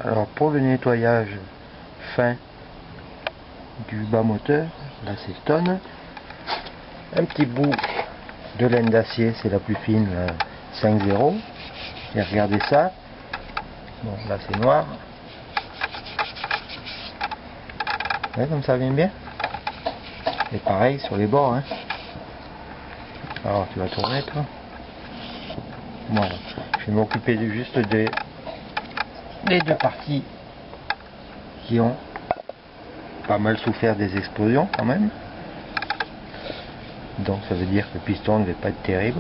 Alors pour le nettoyage fin du bas moteur, l'acétone, un petit bout de laine d'acier, c'est la plus fine, la 5-0. Et regardez ça, bon là c'est noir, ouais, comme ça vient bien. Et pareil sur les bords, hein. Alors tu vas tourner toi. Voilà, je vais m'occuper juste des deux parties qui ont pas mal souffert des explosions quand même. Donc ça veut dire que le piston ne va pas être terrible.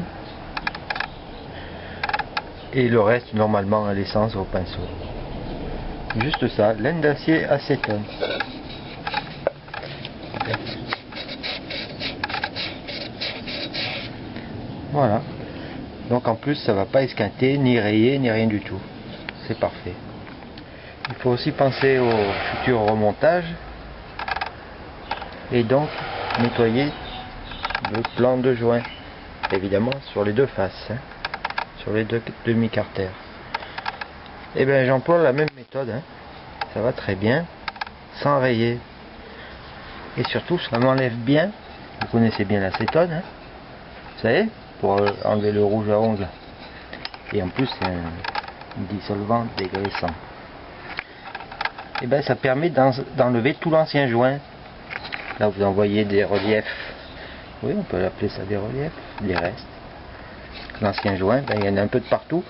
Et le reste normalement à l'essence au pinceau. Juste ça, laine d'acier acétone. Voilà. Donc en plus ça va pas esquinter, ni rayer, ni rien du tout. C'est parfait. Il faut aussi penser au futur remontage. Et donc nettoyer le plan de joint. Évidemment sur les deux faces. Hein, sur les deux demi-carters. Et bien j'emploie la même méthode. Hein. Ça va très bien. Sans rayer. Et surtout ça m'enlève bien. Vous connaissez bien l'acétone. Hein. Vous savez, pour enlever le rouge à ongles. Et en plus c'est un dissolvant dégraissant. Et bien ça permet d'enlever tout l'ancien joint. Là vous en voyez des reliefs. Oui, on peut appeler ça des reliefs, des restes. L'ancien joint, ben, il y en a un peu de partout.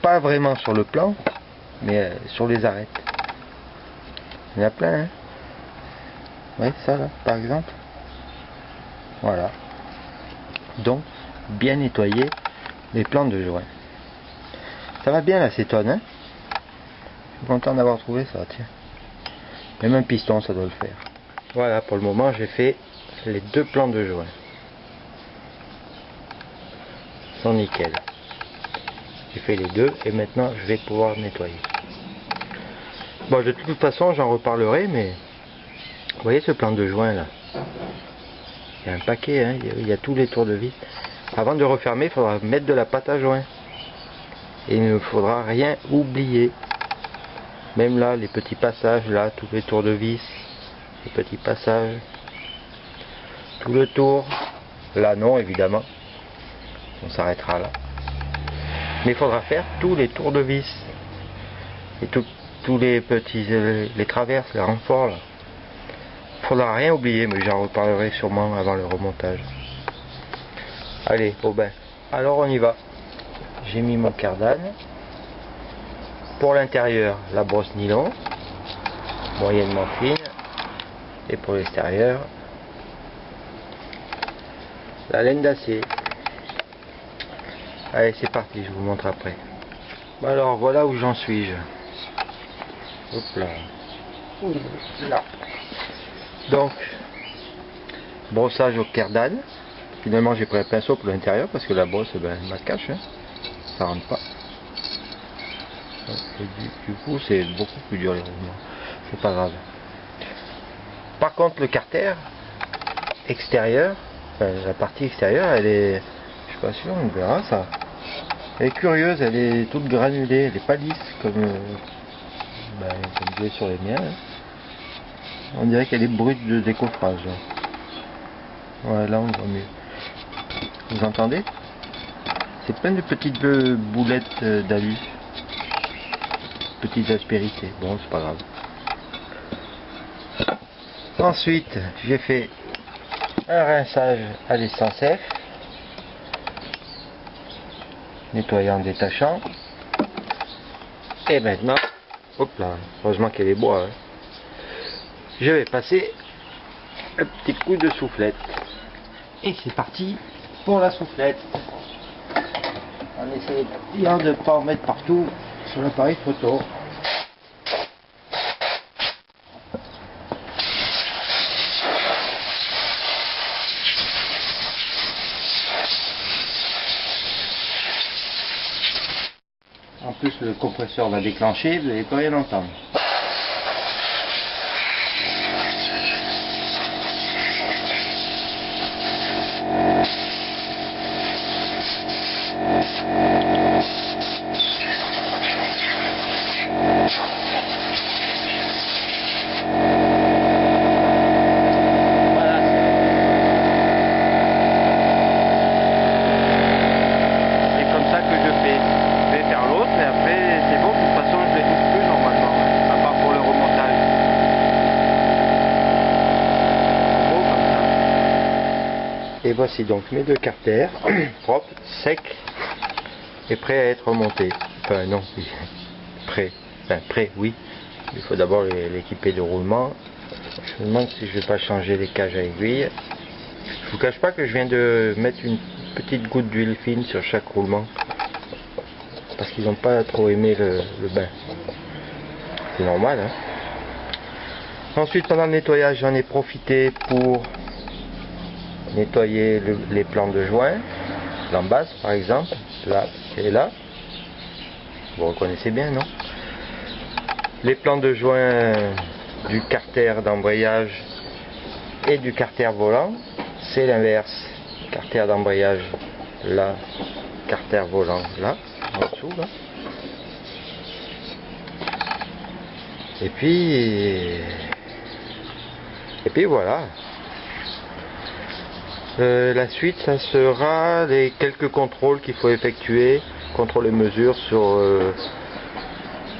Pas vraiment sur le plan, mais sur les arêtes. Il y en a plein, hein. Oui, ça là, par exemple. Voilà. Donc, bien nettoyer les plans de joint. Ça va bien l'acétone, hein. Je suis content d'avoir trouvé ça, tiens. Même un piston, ça doit le faire. Voilà, pour le moment, j'ai fait les deux plans de joint. Sans nickel. J'ai fait les deux et maintenant je vais pouvoir nettoyer. Bon, de toute façon, j'en reparlerai, mais vous voyez ce plan de joint là. Il y a un paquet, hein, il y a tous les tours de vis. Avant de refermer, il faudra mettre de la pâte à joint. Et il ne faudra rien oublier. Même là, les petits passages, là, tous les tours de vis, les petits passages, tout le tour. Là, non, évidemment. On s'arrêtera là. Mais il faudra faire tous les tours de vis. Et tous les petits, les traverses, les renforts, là. Il faudra rien oublier, mais j'en reparlerai sûrement avant le remontage. Allez, bon ben, alors on y va. J'ai mis mon cardane. Pour l'intérieur, la brosse nylon, moyennement fine. Et pour l'extérieur, la laine d'acier. Allez, c'est parti, je vous montre après. Alors, voilà où j'en suis-je. Hop là. Là. Donc, brossage au cardane. Finalement, j'ai pris un pinceau pour l'intérieur parce que la brosse, ben, elle m'a cache. Hein. Ça rentre pas. Et du coup, c'est beaucoup plus dur les roulements. C'est pas grave. Par contre, le carter extérieur, enfin, la partie extérieure, elle est, je suis pas sûr, on verra ça. Elle est curieuse, elle est toute granulée, elle est pas lisse comme j'ai sur les miens. Hein. On dirait qu'elle est brute de décoffrage. Ouais, là on voit mieux. Vous entendez? C'est plein de petites boulettes d'alu. Petites aspérités. Bon, c'est pas grave. Ensuite, j'ai fait un rinçage à l'essence F. Nettoyant, détachant. Et maintenant, hop là, heureusement qu'il y a les bois. Hein. Je vais passer un petit coup de soufflette. Et c'est parti pour la soufflette. On essaie bien de ne pas en mettre partout sur l'appareil photo. En plus le compresseur va déclencher, vous n'allez pas rien entendre. Et voici donc mes deux carters, propres, secs et prêts à être montés. Enfin non, prêts. Enfin prêts, oui. Il faut d'abord l'équiper de roulement. Je me demande si je vais pas changer les cages à aiguilles. Je vous cache pas que je viens de mettre une petite goutte d'huile fine sur chaque roulement. Parce qu'ils n'ont pas trop aimé le bain. C'est normal, hein. Ensuite, pendant le nettoyage, j'en ai profité pour nettoyer les plans de joint, l'embasse par exemple, là et là. Vous reconnaissez bien, non? Les plans de joint du carter d'embrayage et du carter volant, c'est l'inverse. Carter d'embrayage là, carter volant là, en dessous là. Et puis voilà. La suite, ça sera les quelques contrôles qu'il faut effectuer, contrôle et mesure sur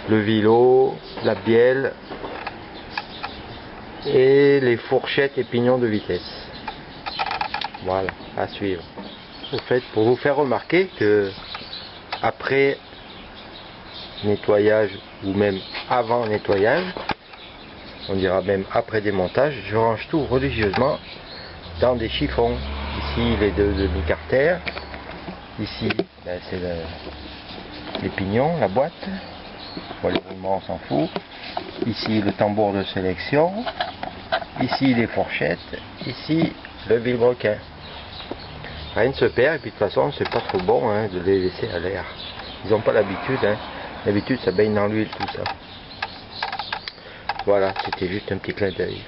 le vilo, la bielle et les fourchettes et pignons de vitesse. Voilà, à suivre. Au fait, pour vous faire remarquer que après nettoyage ou même avant nettoyage, on dira même après démontage, je range tout religieusement dans des chiffons. Ici les deux demi-carters, ici ben, c'est les pignons, la boîte, bon, les roulements on s'en fout, ici le tambour de sélection, ici les fourchettes, ici le vilebrequin. Rien ne se perd et puis de toute façon c'est pas trop bon hein, de les laisser à l'air. Ils n'ont pas l'habitude, hein. D'habitude ça baigne dans l'huile tout ça. Voilà, c'était juste un petit clin d'œil.